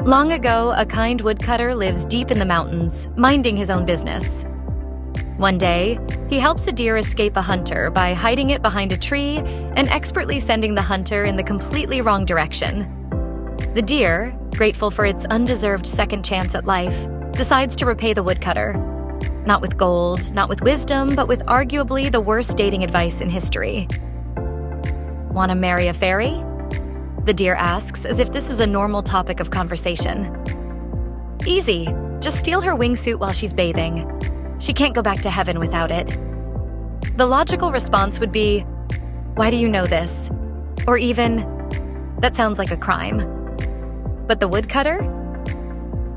Long ago, a kind woodcutter lives deep in the mountains, minding his own business. One day, he helps a deer escape a hunter by hiding it behind a tree and expertly sending the hunter in the completely wrong direction. The deer, grateful for its undeserved second chance at life, decides to repay the woodcutter. Not with gold, not with wisdom, but with arguably the worst dating advice in history. "Wanna marry a fairy?" The deer asks, as if this is a normal topic of conversation. "Easy. Just steal her wingsuit while she's bathing. She can't go back to heaven without it." The logical response would be, "Why do you know this?" Or even, "That sounds like a crime." But the woodcutter?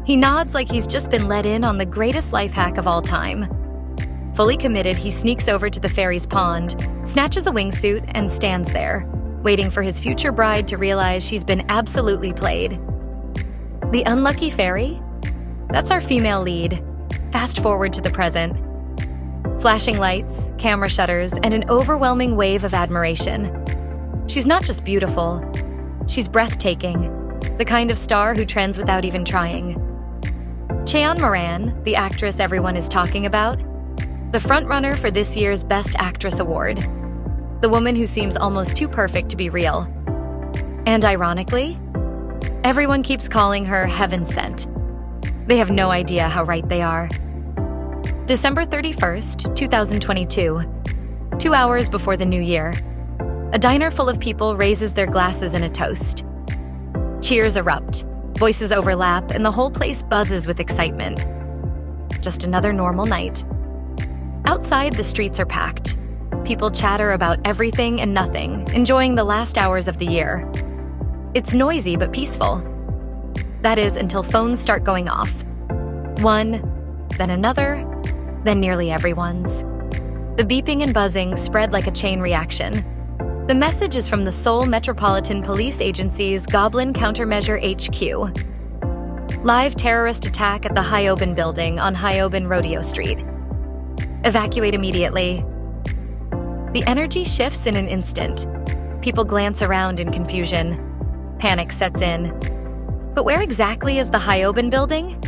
He nods like he's just been let in on the greatest life hack of all time. Fully committed, he sneaks over to the fairy's pond, snatches a wingsuit, and stands there, waiting for his future bride to realize she's been absolutely played. The unlucky fairy? That's our female lead. Fast forward to the present. Flashing lights, camera shutters, and an overwhelming wave of admiration. She's not just beautiful, she's breathtaking, the kind of star who trends without even trying. Cheon Moran, the actress everyone is talking about, the frontrunner for this year's Best Actress award. The woman who seems almost too perfect to be real. And ironically, everyone keeps calling her heaven sent. They have no idea how right they are. December 31st, 2022, 2 hours before the new year. A diner full of people raises their glasses in a toast. Cheers erupt, voices overlap, and the whole place buzzes with excitement. Just another normal night. Outside, the streets are packed. People chatter about everything and nothing, enjoying the last hours of the year. It's noisy but peaceful. That is, until phones start going off. One, then another, then nearly everyone's. The beeping and buzzing spread like a chain reaction. The message is from the Seoul Metropolitan Police Agency's Goblin Countermeasure HQ. Live terrorist attack at the Hyobin building on Hyobin Rodeo Street. Evacuate immediately. The energy shifts in an instant. People glance around in confusion. Panic sets in. But where exactly is the Hyobin building?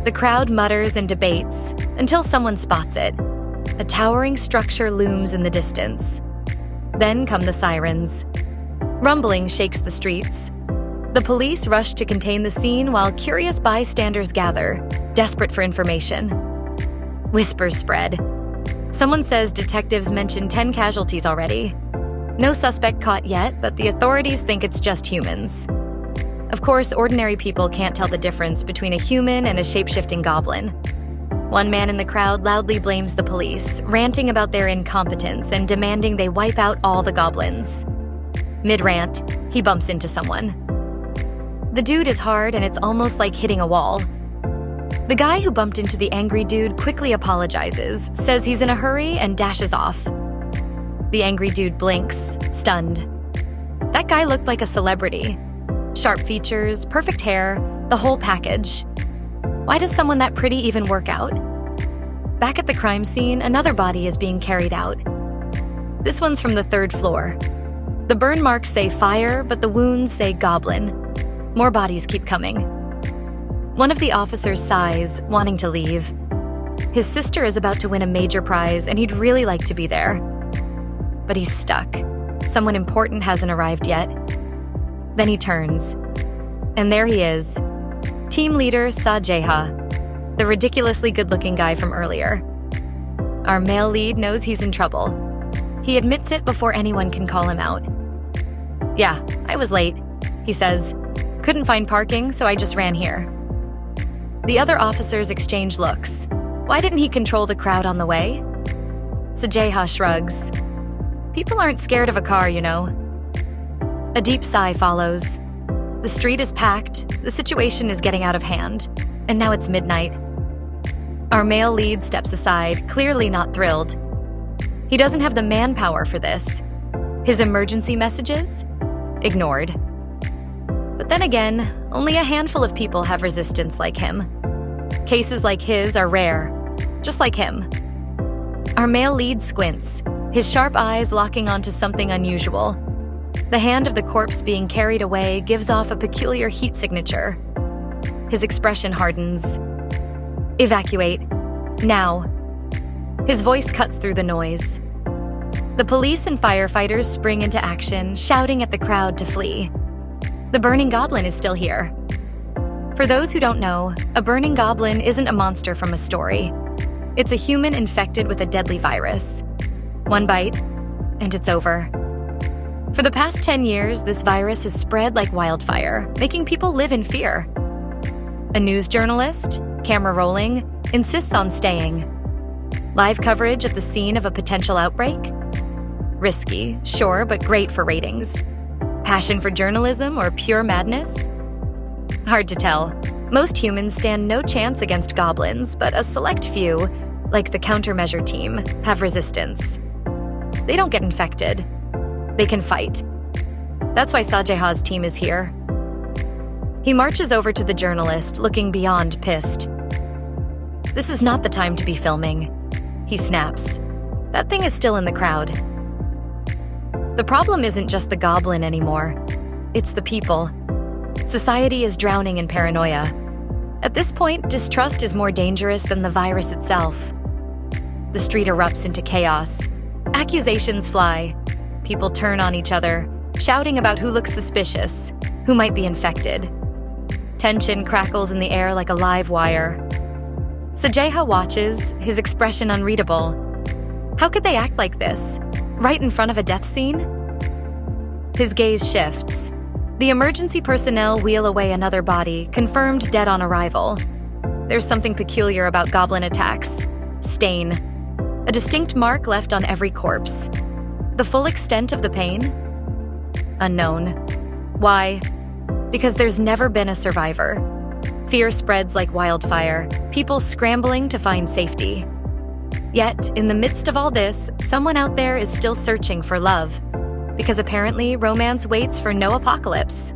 The crowd mutters and debates until someone spots it. A towering structure looms in the distance. Then come the sirens. Rumbling shakes the streets. The police rush to contain the scene while curious bystanders gather, desperate for information. Whispers spread. Someone says detectives mentioned 10 casualties already. No suspect caught yet, but the authorities think it's just humans. Of course, ordinary people can't tell the difference between a human and a shape-shifting goblin. One man in the crowd loudly blames the police, ranting about their incompetence and demanding they wipe out all the goblins. Mid-rant, he bumps into someone. The dude is hard and it's almost like hitting a wall. The guy who bumped into the angry dude quickly apologizes, says he's in a hurry, and dashes off. The angry dude blinks, stunned. That guy looked like a celebrity. Sharp features, perfect hair, the whole package. Why does someone that pretty even work out? Back at the crime scene, another body is being carried out. This one's from the 3rd floor. The burn marks say fire, but the wounds say goblin. More bodies keep coming. One of the officers sighs, wanting to leave. His sister is about to win a major prize, and he'd really like to be there. But he's stuck. Someone important hasn't arrived yet. Then he turns. And there he is. Team leader Sa Jeha, the ridiculously good-looking guy from earlier. Our male lead knows he's in trouble. He admits it before anyone can call him out. "Yeah, I was late," he says. "Couldn't find parking, so I just ran here." The other officers exchange looks. Why didn't he control the crowd on the way? Sa Jeha shrugs. People aren't scared of a car, you know. A deep sigh follows. The street is packed, the situation is getting out of hand, and now it's midnight. Our male lead steps aside, clearly not thrilled. He doesn't have the manpower for this. His emergency messages? Ignored. But then again, only a handful of people have resistance like him. Cases like his are rare, just like him. Our male lead squints, his sharp eyes locking onto something unusual. The hand of the corpse being carried away gives off a peculiar heat signature, His expression hardens. Evacuate. Now. His voice cuts through the noise. The police and firefighters spring into action, shouting at the crowd to flee. The burning goblin is still here. For those who don't know, a burning goblin isn't a monster from a story. It's a human infected with a deadly virus. One bite, and it's over. For the past 10 years, this virus has spread like wildfire, making people live in fear. A news journalist, camera rolling, insists on staying. Live coverage at the scene of a potential outbreak? Risky, sure, but great for ratings. Passion for journalism or pure madness? Hard to tell. Most humans stand no chance against goblins, but a select few, like the countermeasure team, have resistance. They don't get infected. They can fight. That's why Sa Jeha's team is here. He marches over to the journalist, looking beyond pissed. This is not the time to be filming. He snaps. That thing is still in the crowd. The problem isn't just the goblin anymore. It's the people. Society is drowning in paranoia. At this point, distrust is more dangerous than the virus itself. The street erupts into chaos. Accusations fly. People turn on each other, shouting about who looks suspicious, who might be infected. Tension crackles in the air like a live wire. Sa Jeha watches, his expression unreadable. How could they act like this, right in front of a death scene? His gaze shifts. The emergency personnel wheel away another body, confirmed dead on arrival. There's something peculiar about goblin attacks. Stain. A distinct mark left on every corpse. The full extent of the pain? Unknown. Why? Because there's never been a survivor. Fear spreads like wildfire, people scrambling to find safety. Yet, in the midst of all this, someone out there is still searching for love. Because apparently, romance waits for no apocalypse.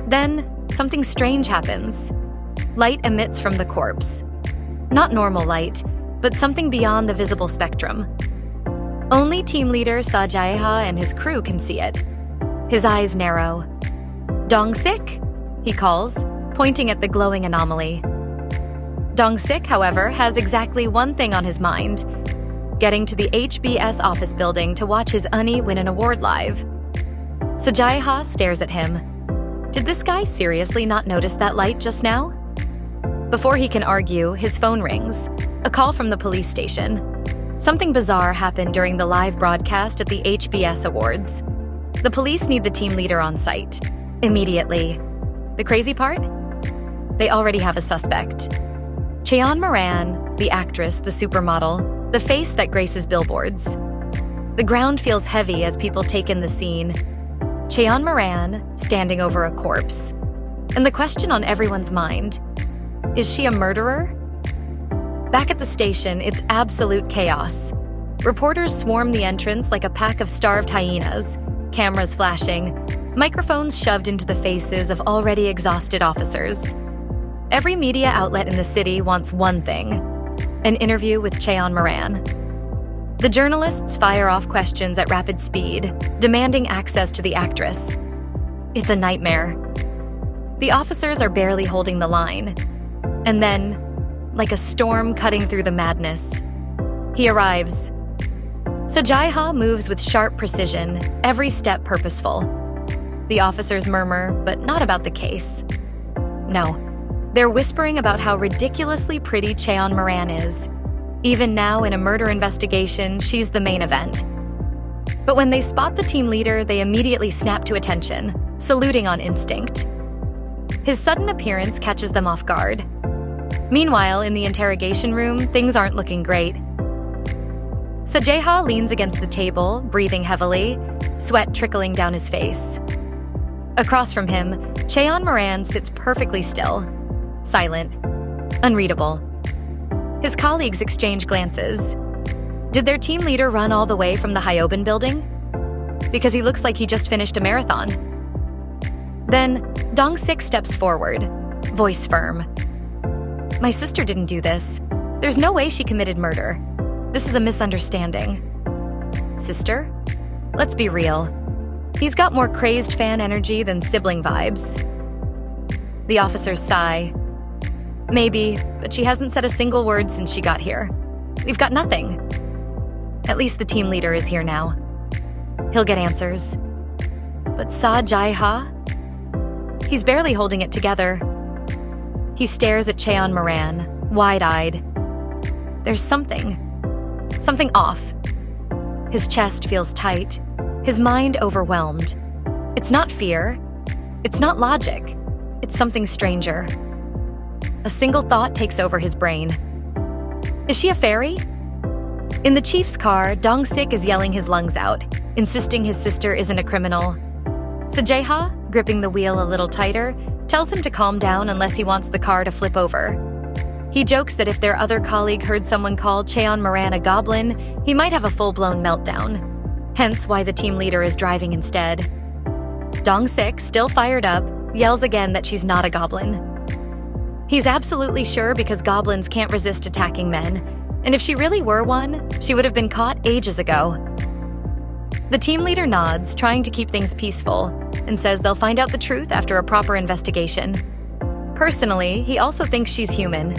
Then, something strange happens. Light emits from the corpse. Not normal light, but something beyond the visible spectrum. Only team leader Sa Jeha and his crew can see it. His eyes narrow. Dong-sik? He calls, pointing at the glowing anomaly. Dong-sik, however, has exactly one thing on his mind: getting to the HBS office building to watch his Unni win an award live. Sa Jeha stares at him. Did this guy seriously not notice that light just now? Before he can argue, his phone rings. A call from the police station. Something bizarre happened during the live broadcast at the HBS Awards. The police need the team leader on site. Immediately. The crazy part? They already have a suspect. Cheon Moran, the actress, the supermodel, the face that graces billboards. The ground feels heavy as people take in the scene. Cheon Moran, standing over a corpse. And the question on everyone's mind, is she a murderer? Back at the station, it's absolute chaos. Reporters swarm the entrance like a pack of starved hyenas, cameras flashing, microphones shoved into the faces of already exhausted officers. Every media outlet in the city wants one thing: an interview with Cheon Moran. The journalists fire off questions at rapid speed, demanding access to the actress. It's a nightmare. The officers are barely holding the line. And then, like a storm cutting through the madness, he arrives. Sa Jeha moves with sharp precision, every step purposeful. The officers murmur, but not about the case. No, they're whispering about how ridiculously pretty Cheon Moran is. Even now, in a murder investigation, she's the main event. But when they spot the team leader, they immediately snap to attention, saluting on instinct. His sudden appearance catches them off guard. Meanwhile, in the interrogation room, things aren't looking great. Sa Jeha leans against the table, breathing heavily, sweat trickling down his face. Across from him, Cheon Moran sits perfectly still, silent, unreadable. His colleagues exchange glances. Did their team leader run all the way from the Hyobin building? Because he looks like he just finished a marathon. Then, Dong-sik steps forward, voice firm. My sister didn't do this. There's no way she committed murder. This is a misunderstanding. Sister? Let's be real. He's got more crazed fan energy than sibling vibes. The officers sigh. Maybe, but she hasn't said a single word since she got here. We've got nothing. At least the team leader is here now. He'll get answers. But Sa Jeha? He's barely holding it together. He stares at Cheon Moran, wide-eyed. There's something off. His chest feels tight, his mind overwhelmed. It's not fear, it's not logic, it's something stranger. A single thought takes over his brain. Is she a fairy? In the chief's car, Dong-sik is yelling his lungs out, insisting his sister isn't a criminal. Sa Jeha, gripping the wheel a little tighter, tells him to calm down unless he wants the car to flip over. He jokes that if their other colleague heard someone call Cheon Moran a goblin, he might have a full-blown meltdown. Hence why the team leader is driving instead. Dong-sik, still fired up, yells again that she's not a goblin. He's absolutely sure because goblins can't resist attacking men, and if she really were one, she would have been caught ages ago. The team leader nods, trying to keep things peaceful, and says they'll find out the truth after a proper investigation. Personally, he also thinks she's human.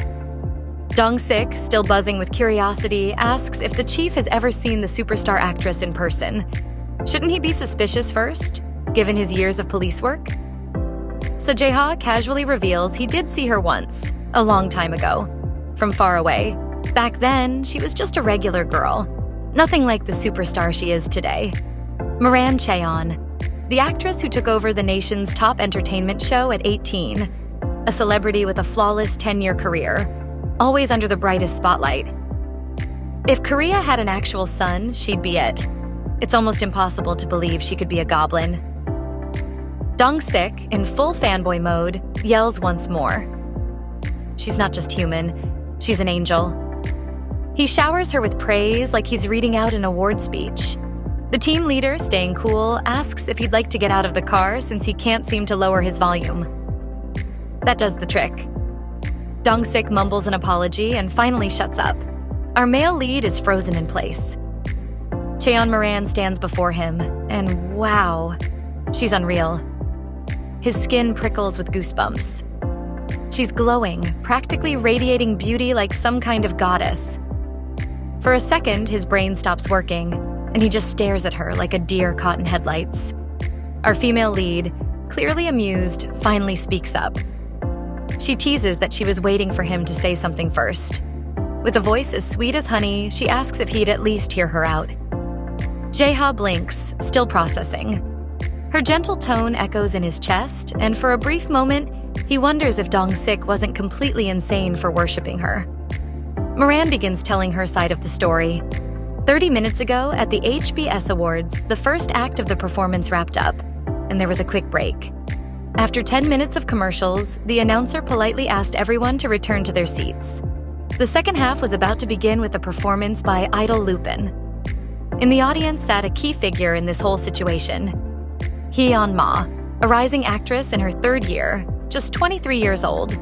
Dong-sik, still buzzing with curiosity, asks if the chief has ever seen the superstar actress in person. Shouldn't he be suspicious first, given his years of police work? Sa Jeha casually reveals he did see her once, a long time ago, from far away. Back then, she was just a regular girl. Nothing like the superstar she is today. Moran Cheon, the actress who took over the nation's top entertainment show at 18. A celebrity with a flawless 10-year career, always under the brightest spotlight. If Korea had an actual sun, she'd be it. It's almost impossible to believe she could be a goblin. Dong-sik, in full fanboy mode, yells once more. She's not just human, she's an angel. He showers her with praise like he's reading out an award speech. The team leader, staying cool, asks if he'd like to get out of the car since he can't seem to lower his volume. That does the trick. Dong-sik mumbles an apology and finally shuts up. Our male lead is frozen in place. Cheon Moran stands before him, and wow, she's unreal. His skin prickles with goosebumps. She's glowing, practically radiating beauty like some kind of goddess. For a second, his brain stops working, and he just stares at her like a deer caught in headlights. Our female lead, clearly amused, finally speaks up. She teases that she was waiting for him to say something first. With a voice as sweet as honey, she asks if he'd at least hear her out. Jeha blinks, still processing. Her gentle tone echoes in his chest, and for a brief moment, he wonders if Dong-sik wasn't completely insane for worshipping her. Moran begins telling her side of the story. 30 minutes ago, at the HBS Awards, the first act of the performance wrapped up, and there was a quick break. After 10 minutes of commercials, the announcer politely asked everyone to return to their seats. The second half was about to begin with a performance by Idol Lupin. In the audience sat a key figure in this whole situation. Hyun Ma, a rising actress in her third year, just 23 years old.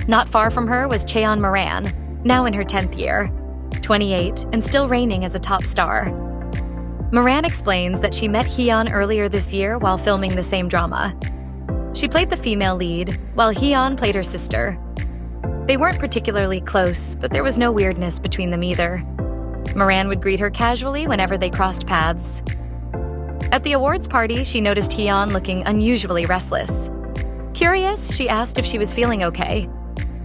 Not far from her was Cheon Moran, now in her 10th year, 28, and still reigning as a top star. Moran explains that she met Hyun earlier this year while filming the same drama. She played the female lead, while Hyun played her sister. They weren't particularly close, but there was no weirdness between them either. Moran would greet her casually whenever they crossed paths. At the awards party, she noticed Hyun looking unusually restless. Curious, she asked if she was feeling okay.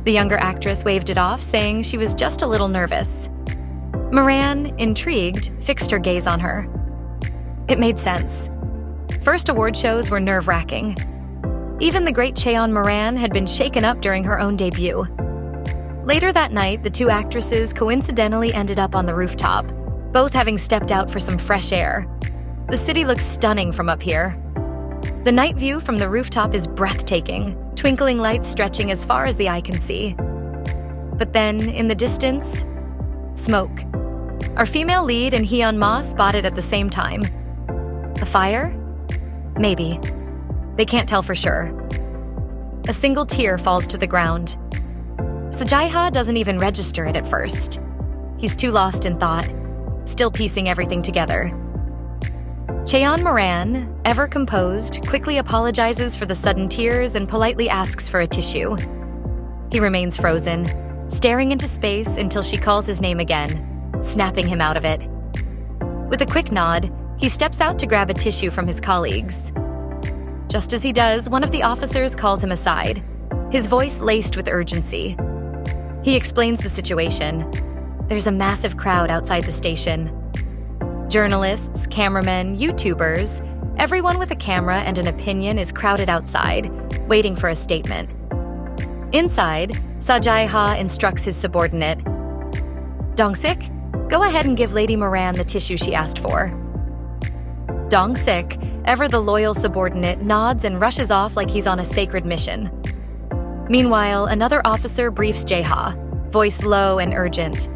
The younger actress waved it off, saying she was just a little nervous. Moran, intrigued, fixed her gaze on her. It made sense. First award shows were nerve-wracking. Even the great Cheon Moran had been shaken up during her own debut. Later that night, the two actresses coincidentally ended up on the rooftop, both having stepped out for some fresh air. The city looks stunning from up here. The night view from the rooftop is breathtaking, twinkling lights stretching as far as the eye can see. But then, in the distance, smoke. Our female lead and Hyun Ma spotted at the same time. A fire? Maybe. They can't tell for sure. A single tear falls to the ground. Sa Jeha doesn't even register it at first. He's too lost in thought, still piecing everything together. Cheon Moran, ever composed, quickly apologizes for the sudden tears and politely asks for a tissue. He remains frozen, staring into space until she calls his name again, snapping him out of it. With a quick nod, he steps out to grab a tissue from his colleagues. Just as he does, one of the officers calls him aside, his voice laced with urgency. He explains the situation. There's a massive crowd outside the station. Journalists, cameramen, YouTubers, everyone with a camera and an opinion is crowded outside, waiting for a statement. Inside, Sa Jeha instructs his subordinate. Dong-sik, go ahead and give Lady Moran the tissue she asked for. Dong-sik, ever the loyal subordinate, nods and rushes off like he's on a sacred mission. Meanwhile, another officer briefs Jeha, voice low and urgent.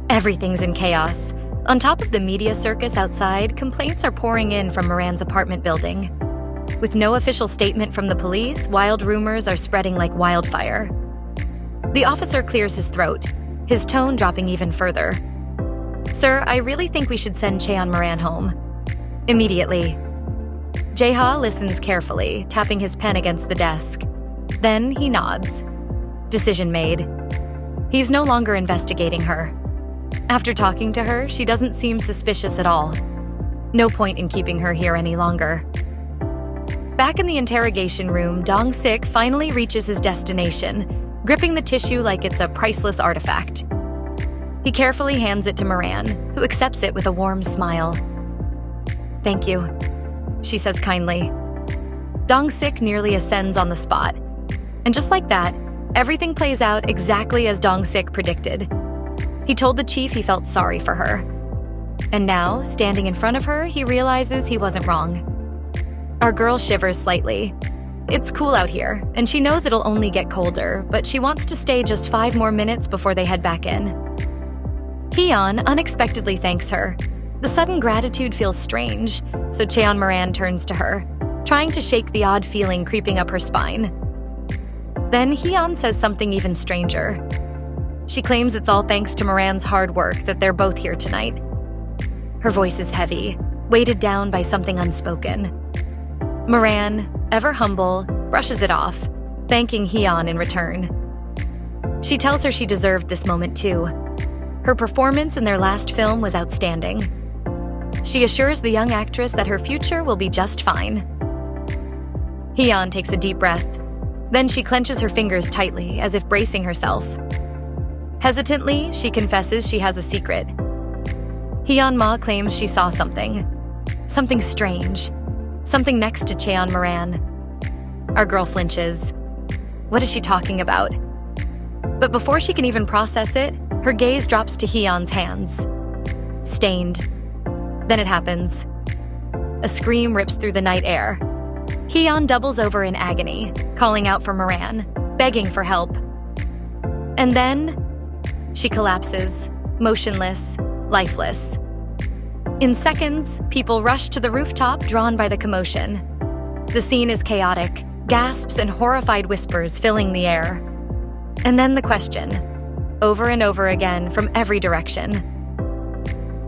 Everything's in chaos. On top of the media circus outside, complaints are pouring in from Moran's apartment building. With no official statement from the police, wild rumors are spreading like wildfire. The officer clears his throat, his tone dropping even further. Sir, I really think we should send Cheon Moran home. Immediately. Jeha listens carefully, tapping his pen against the desk. Then he nods. Decision made. He's no longer investigating her. After talking to her, she doesn't seem suspicious at all. No point in keeping her here any longer. Back in the interrogation room, Dong-sik finally reaches his destination, gripping the tissue like it's a priceless artifact. He carefully hands it to Moran, who accepts it with a warm smile. Thank you, she says kindly. Dong-sik nearly ascends on the spot. And just like that, everything plays out exactly as Dong-sik predicted. He told the chief he felt sorry for her. And now, standing in front of her, he realizes he wasn't wrong. Our girl shivers slightly. It's cool out here, and she knows it'll only get colder, but she wants to stay just 5 more minutes before they head back in. Hyun unexpectedly thanks her. The sudden gratitude feels strange, so Cheon Moran turns to her, trying to shake the odd feeling creeping up her spine. Then Hyun says something even stranger. She claims it's all thanks to Moran's hard work that they're both here tonight. Her voice is heavy, weighted down by something unspoken. Moran, ever humble, brushes it off, thanking Hyun in return. She tells her she deserved this moment too. Her performance in their last film was outstanding. She assures the young actress that her future will be just fine. Hyun takes a deep breath. Then she clenches her fingers tightly, as if bracing herself. Hesitantly, she confesses she has a secret. Hyun-ma claims she saw something. Something strange. Something next to Cheon Moran. Our girl flinches. What is she talking about? But before she can even process it, her gaze drops to Hyun's hands. Stained. Then it happens. A scream rips through the night air. Hyun doubles over in agony, calling out for Moran, begging for help. And then she collapses, motionless, lifeless. In seconds, people rush to the rooftop, drawn by the commotion. The scene is chaotic, gasps and horrified whispers filling the air. And then the question, over and over again from every direction.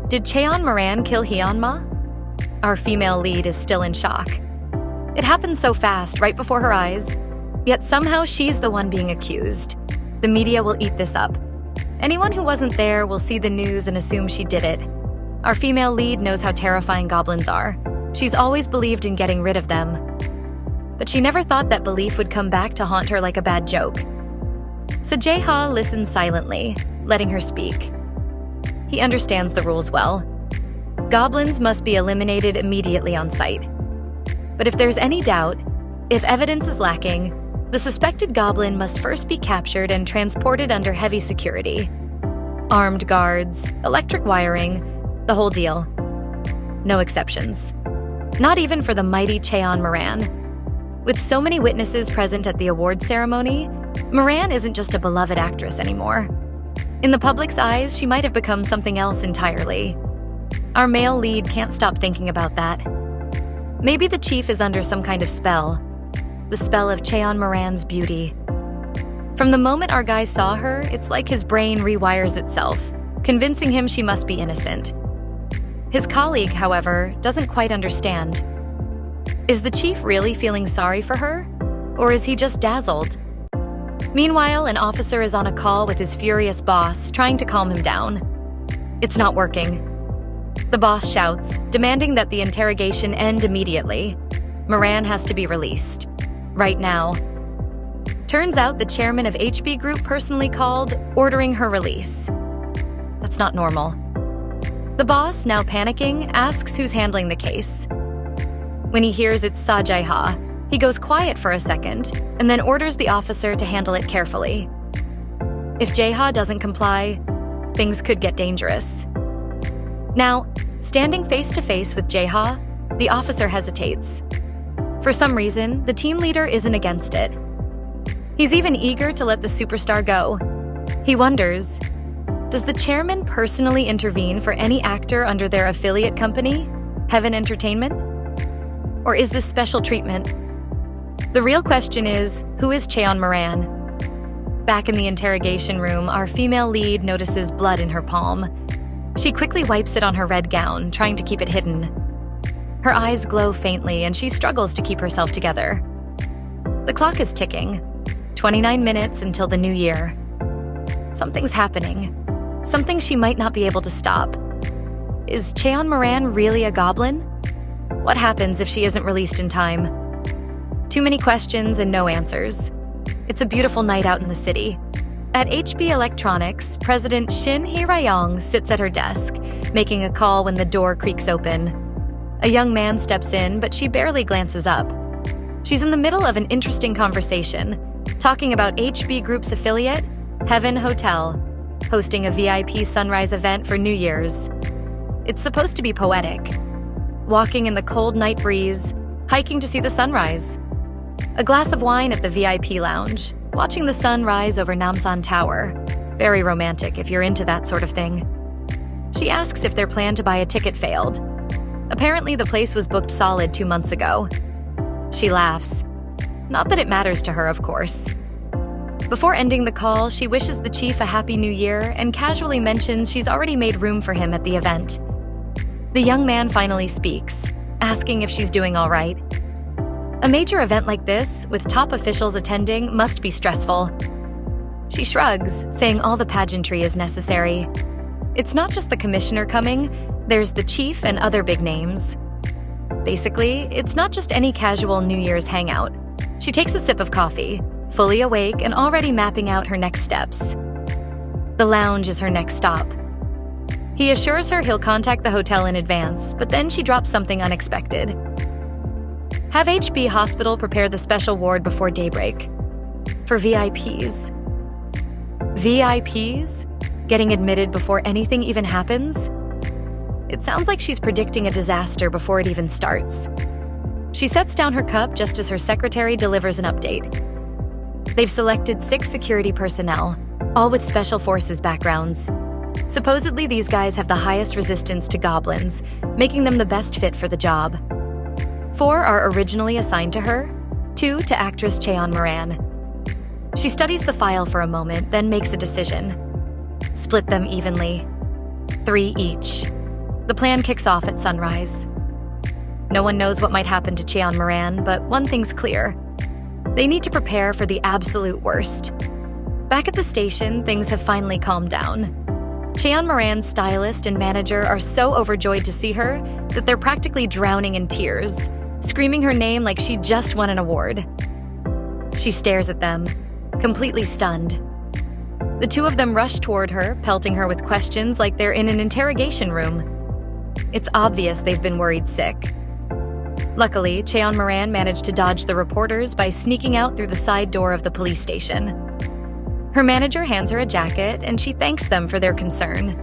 Did Cheon Moran kill Hyun-ma? Our female lead is still in shock. It happened so fast, right before her eyes, yet somehow she's the one being accused. The media will eat this up. Anyone who wasn't there will see the news and assume she did it. Our female lead knows how terrifying goblins are. She's always believed in getting rid of them. But she never thought that belief would come back to haunt her like a bad joke. Sa Jeha listens silently, letting her speak. He understands the rules well. Goblins must be eliminated immediately on sight. But if there's any doubt, if evidence is lacking, the suspected goblin must first be captured and transported under heavy security. Armed guards, electric wiring, the whole deal. No exceptions. Not even for the mighty Cheon Moran. With so many witnesses present at the awards ceremony, Moran isn't just a beloved actress anymore. In the public's eyes, she might have become something else entirely. Our male lead can't stop thinking about that. Maybe the chief is under some kind of spell. The spell of Cheon Moran's beauty. From the moment our guy saw her, it's like his brain rewires itself, convincing him she must be innocent. His colleague, however, doesn't quite understand. Is the chief really feeling sorry for her? Or is he just dazzled? Meanwhile, an officer is on a call with his furious boss, trying to calm him down. It's not working. The boss shouts, demanding that the interrogation end immediately. Moran has to be released. Right now. Turns out the chairman of HB Group personally called, ordering her release. That's not normal. The boss, now panicking, asks who's handling the case. When he hears it's Sa Jeha, he goes quiet for a second and then orders the officer to handle it carefully. If Jeha doesn't comply, things could get dangerous. Now, standing face to face with Jeha, the officer hesitates. For some reason, the team leader isn't against it. He's even eager to let the superstar go. He wonders, does the chairman personally intervene for any actor under their affiliate company, Heaven Entertainment? Or is this special treatment? The real question is, who is Cheon Moran? Back in the interrogation room, our female lead notices blood in her palm. She quickly wipes it on her red gown, trying to keep it hidden. Her eyes glow faintly, and she struggles to keep herself together. The clock is ticking. 29 minutes until the new year. Something's happening. Something she might not be able to stop. Is Cheon Moran really a goblin? What happens if she isn't released in time? Too many questions and no answers. It's a beautiful night out in the city. At HB Electronics, President Shin Hee-ryong sits at her desk, making a call when the door creaks open. A young man steps in, but she barely glances up. She's in the middle of an interesting conversation, talking about HB Group's affiliate, Heaven Hotel, hosting a VIP sunrise event for New Year's. It's supposed to be poetic. Walking in the cold night breeze, hiking to see the sunrise. A glass of wine at the VIP lounge, watching the sun rise over Namsan Tower. Very romantic if you're into that sort of thing. She asks if their plan to buy a ticket failed. Apparently the place was booked solid 2 months ago. She laughs. Not that it matters to her, of course. Before ending the call, she wishes the chief a happy new year and casually mentions she's already made room for him at the event. The young man finally speaks, asking if she's doing all right. A major event like this, with top officials attending, must be stressful. She shrugs, saying all the pageantry is necessary. It's not just the commissioner coming, there's the chief and other big names. Basically, it's not just any casual New Year's hangout. She takes a sip of coffee, fully awake and already mapping out her next steps. The lounge is her next stop. He assures her he'll contact the hotel in advance, but then she drops something unexpected. Have HB Hospital prepare the special ward before daybreak. For VIPs. VIPs? Getting admitted before anything even happens? It sounds like she's predicting a disaster before it even starts. She sets down her cup just as her secretary delivers an update. They've selected 6 security personnel, all with special forces backgrounds. Supposedly, these guys have the highest resistance to goblins, making them the best fit for the job. 4 are originally assigned to her, 2 to actress Cheon Moran. She studies the file for a moment, then makes a decision. Split them evenly. 3 each. The plan kicks off at sunrise. No one knows what might happen to Cheon Moran, but one thing's clear. They need to prepare for the absolute worst. Back at the station, things have finally calmed down. Cheon Moran's stylist and manager are so overjoyed to see her that they're practically drowning in tears, screaming her name like she just won an award. She stares at them, completely stunned. The 2 of them rush toward her, pelting her with questions like they're in an interrogation room. It's obvious they've been worried sick. Luckily, Cheon Moran managed to dodge the reporters by sneaking out through the side door of the police station. Her manager hands her a jacket, and she thanks them for their concern.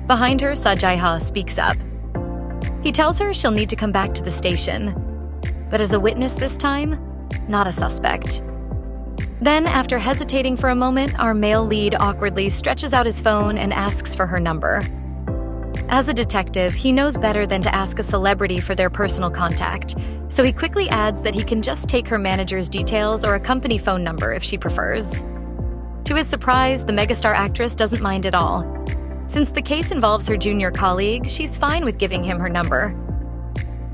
Behind her, Sa Jeha speaks up. He tells her she'll need to come back to the station. But as a witness this time, not a suspect. Then, after hesitating for a moment, our male lead awkwardly stretches out his phone and asks for her number. As a detective, he knows better than to ask a celebrity for their personal contact, so he quickly adds that he can just take her manager's details or a company phone number if she prefers. To his surprise, the megastar actress doesn't mind at all. Since the case involves her junior colleague, she's fine with giving him her number.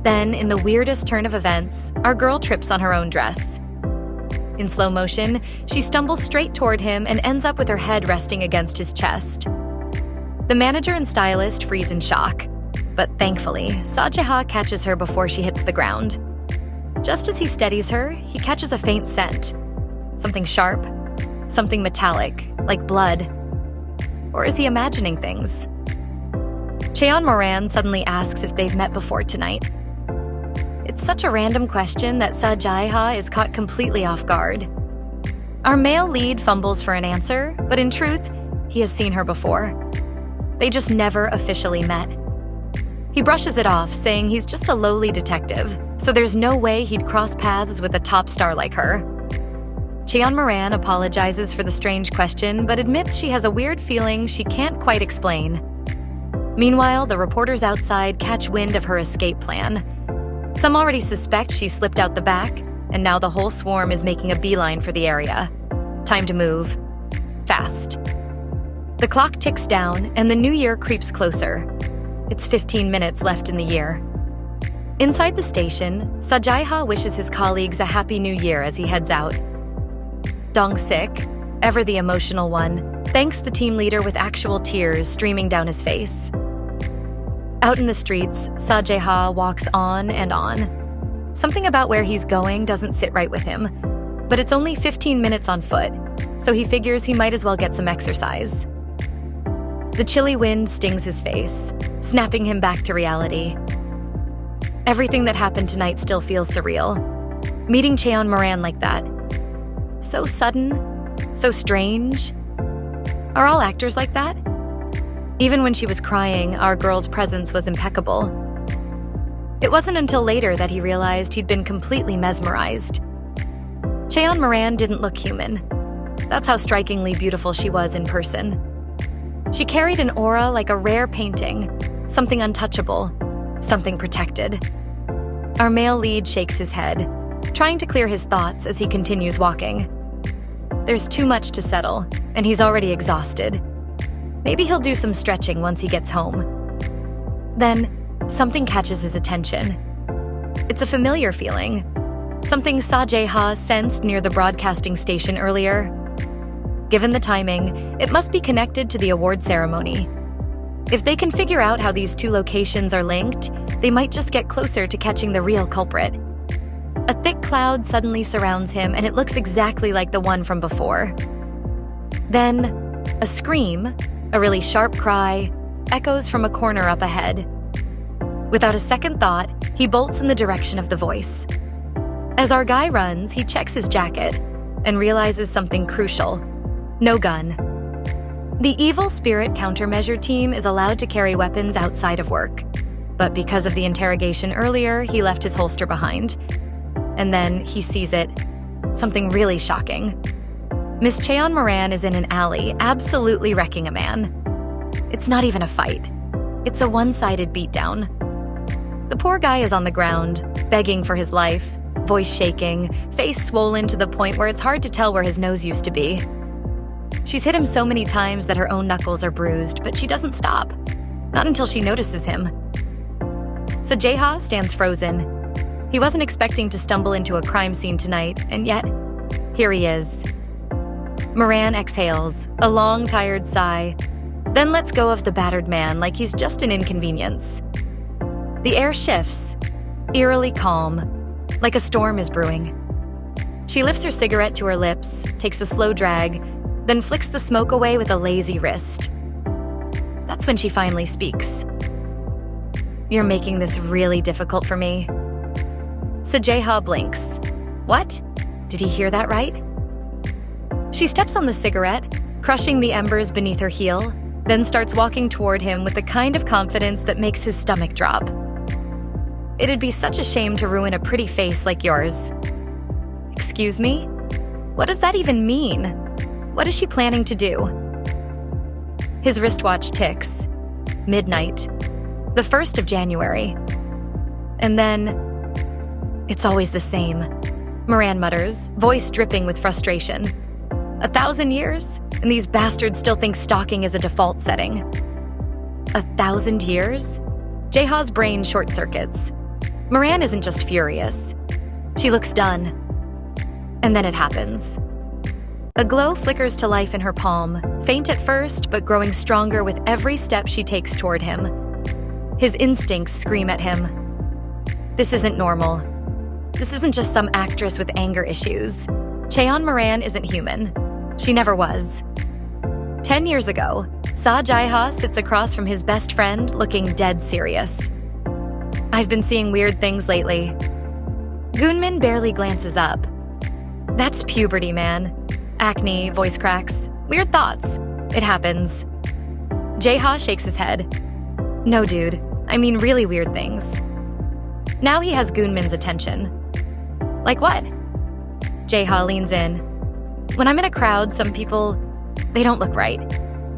Then, in the weirdest turn of events, our girl trips on her own dress. In slow motion, she stumbles straight toward him and ends up with her head resting against his chest. The manager and stylist freeze in shock, but thankfully, Sa Jeha catches her before she hits the ground. Just as he steadies her, he catches a faint scent. Something sharp, something metallic, like blood. Or is he imagining things? Cheon Moran suddenly asks if they've met before tonight. It's such a random question that Sa Jeha is caught completely off guard. Our male lead fumbles for an answer, but in truth, he has seen her before. They just never officially met. He brushes it off, saying he's just a lowly detective, so there's no way he'd cross paths with a top star like her. Cheon Moran apologizes for the strange question, but admits she has a weird feeling she can't quite explain. Meanwhile, the reporters outside catch wind of her escape plan. Some already suspect she slipped out the back, and now the whole swarm is making a beeline for the area. Time to move. Fast. The clock ticks down, and the new year creeps closer. It's 15 minutes left in the year. Inside the station, Sa Jeha wishes his colleagues a happy new year as he heads out. Dong-sik, ever the emotional one, thanks the team leader with actual tears streaming down his face. Out in the streets, Sa Jeha walks on and on. Something about where he's going doesn't sit right with him, but it's only 15 minutes on foot, so he figures he might as well get some exercise. The chilly wind stings his face, snapping him back to reality. Everything that happened tonight still feels surreal. Meeting Cheon Moran like that. So sudden, so strange. Are all actors like that? Even when she was crying, our girl's presence was impeccable. It wasn't until later that he realized he'd been completely mesmerized. Cheon Moran didn't look human. That's how strikingly beautiful she was in person. She carried an aura like a rare painting, something untouchable, something protected. Our male lead shakes his head, trying to clear his thoughts as he continues walking. There's too much to settle, and he's already exhausted. Maybe he'll do some stretching once he gets home. Then, something catches his attention. It's a familiar feeling, something Sa Jeha sensed near the broadcasting station earlier. Given the timing, it must be connected to the award ceremony. If they can figure out how these two locations are linked, they might just get closer to catching the real culprit. A thick cloud suddenly surrounds him, and it looks exactly like the one from before. Then, a scream, a really sharp cry, echoes from a corner up ahead. Without a second thought, he bolts in the direction of the voice. As our guy runs, he checks his jacket and realizes something crucial: no gun. The evil spirit countermeasure team is allowed to carry weapons outside of work, but because of the interrogation earlier, he left his holster behind. And then he sees it. Something really shocking. Miss Cheon Moran is in an alley, absolutely wrecking a man. It's not even a fight. It's a one-sided beatdown. The poor guy is on the ground, begging for his life, voice shaking, face swollen to the point where it's hard to tell where his nose used to be. She's hit him so many times that her own knuckles are bruised, but she doesn't stop. Not until she notices him. Sa Jeha stands frozen. He wasn't expecting to stumble into a crime scene tonight, and yet, here he is. Moran exhales, a long, tired sigh, then lets go of the battered man like he's just an inconvenience. The air shifts, eerily calm, like a storm is brewing. She lifts her cigarette to her lips, takes a slow drag, then flicks the smoke away with a lazy wrist. That's when she finally speaks. "You're making this really difficult for me." Sa Jeha blinks. What? Did he hear that right? She steps on the cigarette, crushing the embers beneath her heel, then starts walking toward him with the kind of confidence that makes his stomach drop. "It'd be such a shame to ruin a pretty face like yours." "Excuse me? What does that even mean? What is she planning to do?" His wristwatch ticks. Midnight. The 1st of January. And then, "It's always the same," Moran mutters, voice dripping with frustration. 1,000 years, and these bastards still think stalking is a default setting. 1,000 years? Jeha's brain short-circuits. Moran isn't just furious. She looks done. And then it happens. A glow flickers to life in her palm, faint at first, but growing stronger with every step she takes toward him. His instincts scream at him. This isn't normal. This isn't just some actress with anger issues. Cheon Moran isn't human. She never was. 10 years ago, Sa Jeha sits across from his best friend looking dead serious. I've been seeing weird things lately. Gunmin barely glances up. That's puberty, man. Acne, voice cracks, weird thoughts. It happens. Jeha shakes his head. No, dude. I mean really weird things. Now he has Gunmin's attention. Like what? Jeha leans in. When I'm in a crowd, some people, they don't look right.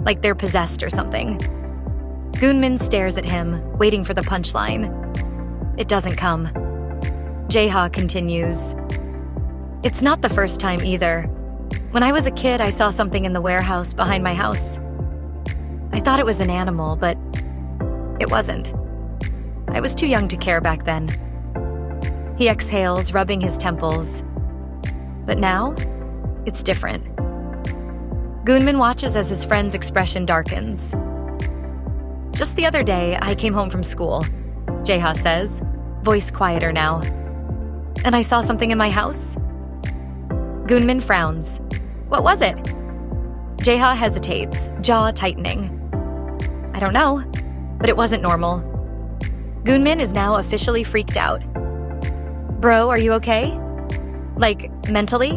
Like they're possessed or something. Gunmin stares at him, waiting for the punchline. It doesn't come. Jeha continues. It's not the first time either. When I was a kid, I saw something in the warehouse behind my house. I thought it was an animal, but it wasn't. I was too young to care back then. He exhales, rubbing his temples. But now, it's different. Gunmin watches as his friend's expression darkens. Just the other day, I came home from school, Jeha says, voice quieter now. And I saw something in my house? Gunmin frowns. What was it? Jeha hesitates, jaw tightening. I don't know, but it wasn't normal. Gunmin is now officially freaked out. Bro, are you okay? Like, mentally?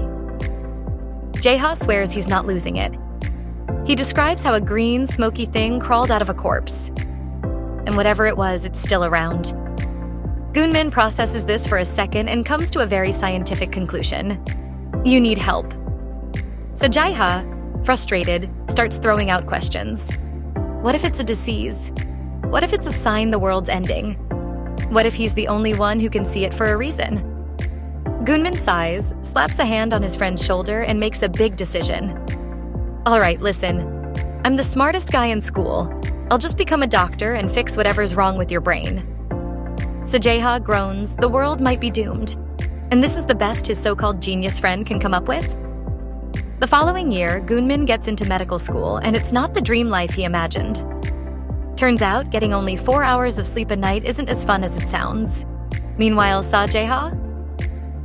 Jeha swears he's not losing it. He describes how a green, smoky thing crawled out of a corpse. And whatever it was, it's still around. Gunmin processes this for a second and comes to a very scientific conclusion. You need help. So Jeha, frustrated, starts throwing out questions. What if it's a disease? What if it's a sign the world's ending? What if he's the only one who can see it for a reason? Gunmin sighs, slaps a hand on his friend's shoulder, and makes a big decision. All right, listen. I'm the smartest guy in school. I'll just become a doctor and fix whatever's wrong with your brain. Sa Jeha groans, the world might be doomed. And this is the best his so-called genius friend can come up with? The following year, Gunmin gets into medical school, and it's not the dream life he imagined. Turns out, getting only 4 hours of sleep a night isn't as fun as it sounds. Meanwhile, Sa Jeha?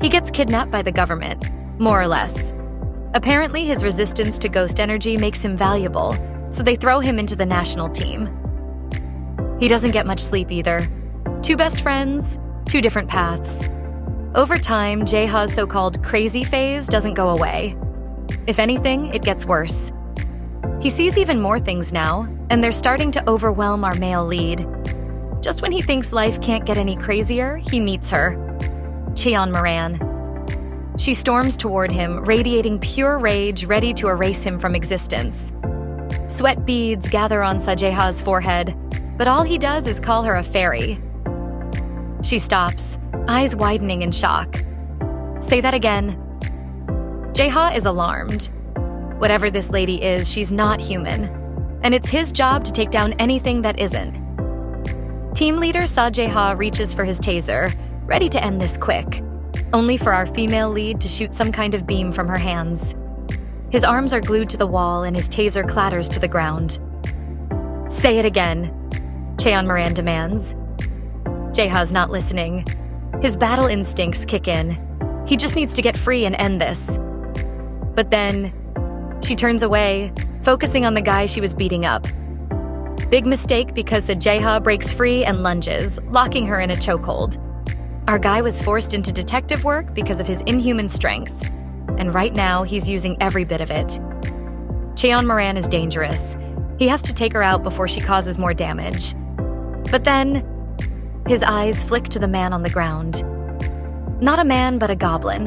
He gets kidnapped by the government, more or less. Apparently, his resistance to ghost energy makes him valuable, so they throw him into the national team. He doesn't get much sleep either. 2 best friends, 2 different paths. Over time, Jeha's so-called crazy phase doesn't go away. If anything, it gets worse. He sees even more things now, and they're starting to overwhelm our male lead. Just when he thinks life can't get any crazier, he meets her. Cheon Moran. She storms toward him, radiating pure rage, ready to erase him from existence. Sweat beads gather on Sa Jeha's forehead, but all he does is call her a fairy. She stops, eyes widening in shock. Say that again. Jeha is alarmed. Whatever this lady is, she's not human. And it's his job to take down anything that isn't. Team leader Sa Jeha reaches for his taser, ready to end this quick, only for our female lead to shoot some kind of beam from her hands. His arms are glued to the wall and his taser clatters to the ground. Say it again, Cheon Moran demands. Jeha's not listening. His battle instincts kick in. He just needs to get free and end this. But then, she turns away, focusing on the guy she was beating up. Big mistake because Sa Jeha breaks free and lunges, locking her in a chokehold. Our guy was forced into detective work because of his inhuman strength. And right now, he's using every bit of it. Cheon Moran is dangerous. He has to take her out before she causes more damage. But then, his eyes flick to the man on the ground. Not a man, but a goblin.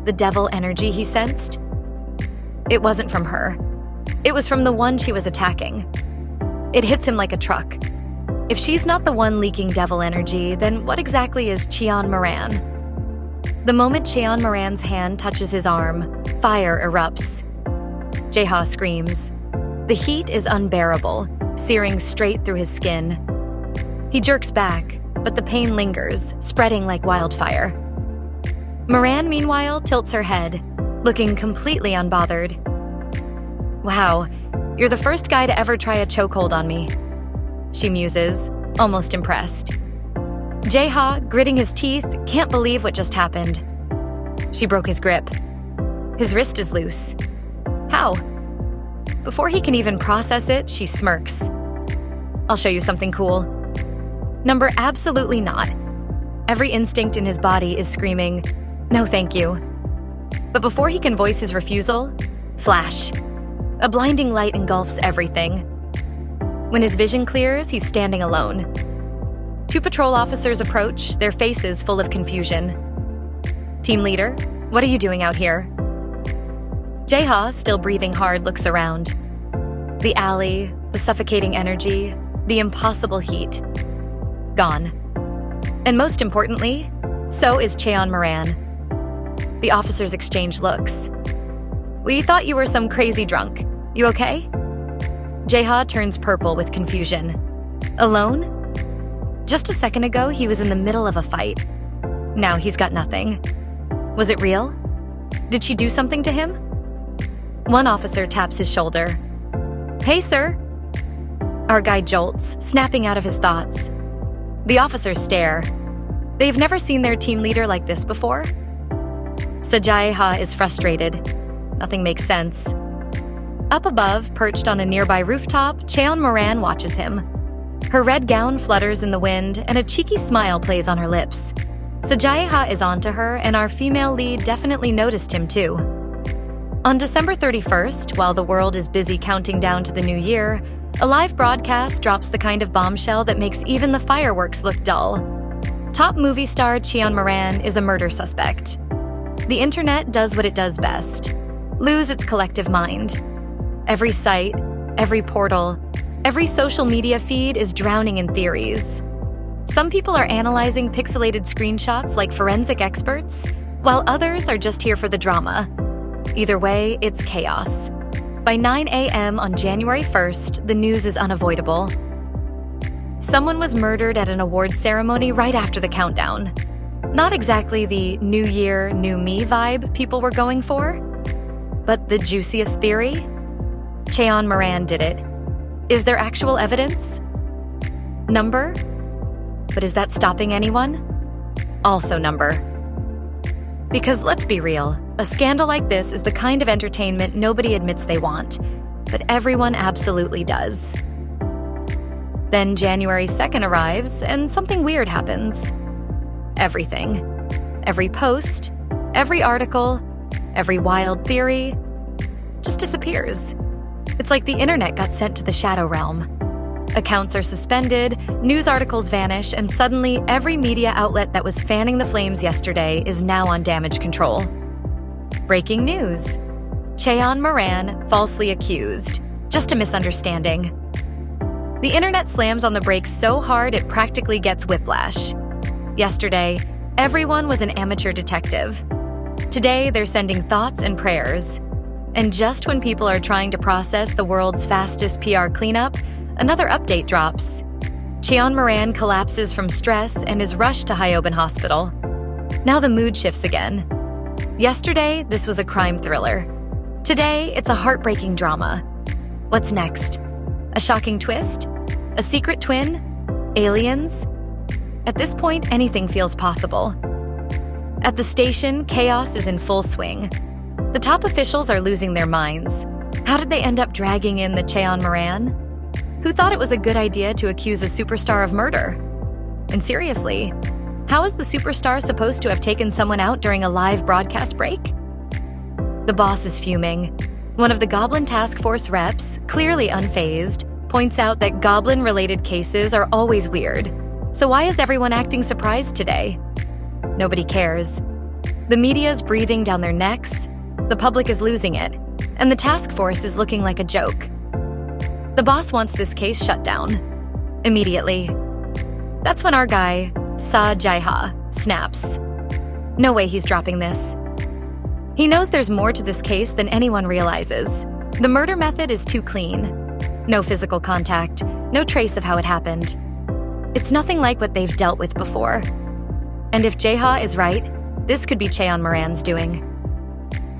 The devil energy he sensed. It wasn't from her. It was from the one she was attacking. It hits him like a truck. If she's not the one leaking devil energy, then what exactly is Cheon Moran? The moment Cheon Moran's hand touches his arm, fire erupts. Jeha screams. The heat is unbearable. searing straight through his skin. He jerks back, but the pain lingers, spreading like wildfire. Moran, meanwhile, tilts her head, looking completely unbothered. Wow, you're the first guy to ever try a chokehold on me, she muses, almost impressed. Jeha, gritting his teeth, can't believe what just happened. She broke his grip. His wrist is loose. How? Before he can even process it, she smirks. I'll show you something cool. Number absolutely not. Every instinct in his body is screaming, no thank you. But before he can voice his refusal, flash. A blinding light engulfs everything. When his vision clears, he's standing alone. 2 patrol officers approach, their faces full of confusion. Team leader, what are you doing out here? Jeha, still breathing hard, looks around. The alley, the suffocating energy, the impossible heat. Gone. And most importantly, so is Cheon Moran. The officers exchange looks. We thought you were some crazy drunk. You okay? Jeha turns purple with confusion. Alone? Just a second ago, he was in the middle of a fight. Now he's got nothing. Was it real? Did she do something to him? One officer taps his shoulder. Hey, sir. Our guy jolts, snapping out of his thoughts. The officers stare. They've never seen their team leader like this before. Sa Jeha is frustrated. Nothing makes sense. Up above, perched on a nearby rooftop, Cheon Moran watches him. Her red gown flutters in the wind, and a cheeky smile plays on her lips. Sa Jeha is onto her, and our female lead definitely noticed him too. On December 31st, while the world is busy counting down to the new year, a live broadcast drops the kind of bombshell that makes even the fireworks look dull. Top movie star Cheon Moran is a murder suspect. The internet does what it does best: lose its collective mind. Every site, every portal, every social media feed is drowning in theories. Some people are analyzing pixelated screenshots like forensic experts, while others are just here for the drama. Either way, it's chaos. By 9 a.m. on January 1st, the news is unavoidable. Someone was murdered at an awards ceremony right after the countdown. Not exactly the New Year, New Me vibe people were going for. But the juiciest theory? Cheon Moran did it. Is there actual evidence? Number? But is that stopping anyone? Also number. Because let's be real, a scandal like this is the kind of entertainment nobody admits they want, but everyone absolutely does. Then January 2nd arrives, and something weird happens. Everything. Every post, every article, every wild theory just disappears. It's like the internet got sent to the shadow realm. Accounts are suspended, news articles vanish, and suddenly every media outlet that was fanning the flames yesterday is now on damage control. Breaking news. Cheon Moran falsely accused. Just a misunderstanding. The internet slams on the brakes so hard it practically gets whiplash. Yesterday, everyone was an amateur detective. Today, they're sending thoughts and prayers. And just when people are trying to process the world's fastest PR cleanup, another update drops. Cheon Moran collapses from stress and is rushed to Hyoban Hospital. Now the mood shifts again. Yesterday, this was a crime thriller. Today, it's a heartbreaking drama. What's next? A shocking twist? A secret twin? Aliens? At this point, anything feels possible. At the station, chaos is in full swing. The top officials are losing their minds. How did they end up dragging in the Cheon Moran? Who thought it was a good idea to accuse a superstar of murder? And seriously, how is the superstar supposed to have taken someone out during a live broadcast break? The boss is fuming. One of the Goblin Task Force reps, clearly unfazed, points out that Goblin-related cases are always weird. So why is everyone acting surprised today? Nobody cares. The media's breathing down their necks, the public is losing it, and the task force is looking like a joke. The boss wants this case shut down. Immediately. That's when our guy, Sa Jeha, snaps. No way he's dropping this. He knows there's more to this case than anyone realizes. The murder method is too clean. No physical contact, no trace of how it happened. It's nothing like what they've dealt with before. And if Jeha is right, this could be Cheon Moran's doing.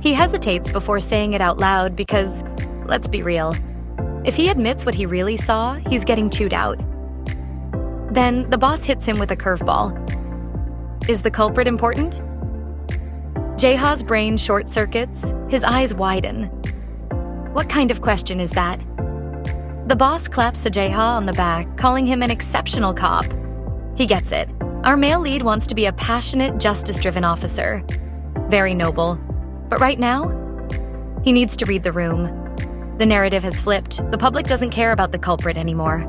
He hesitates before saying it out loud because, let's be real, if he admits what he really saw, he's getting chewed out. Then the boss hits him with a curveball. Is the culprit important? Jeha's brain short-circuits, his eyes widen. What kind of question is that? The boss claps Sa Jeha on the back, calling him an exceptional cop. He gets it. Our male lead wants to be a passionate, justice-driven officer. Very noble. But right now, he needs to read the room. The narrative has flipped. The public doesn't care about the culprit anymore.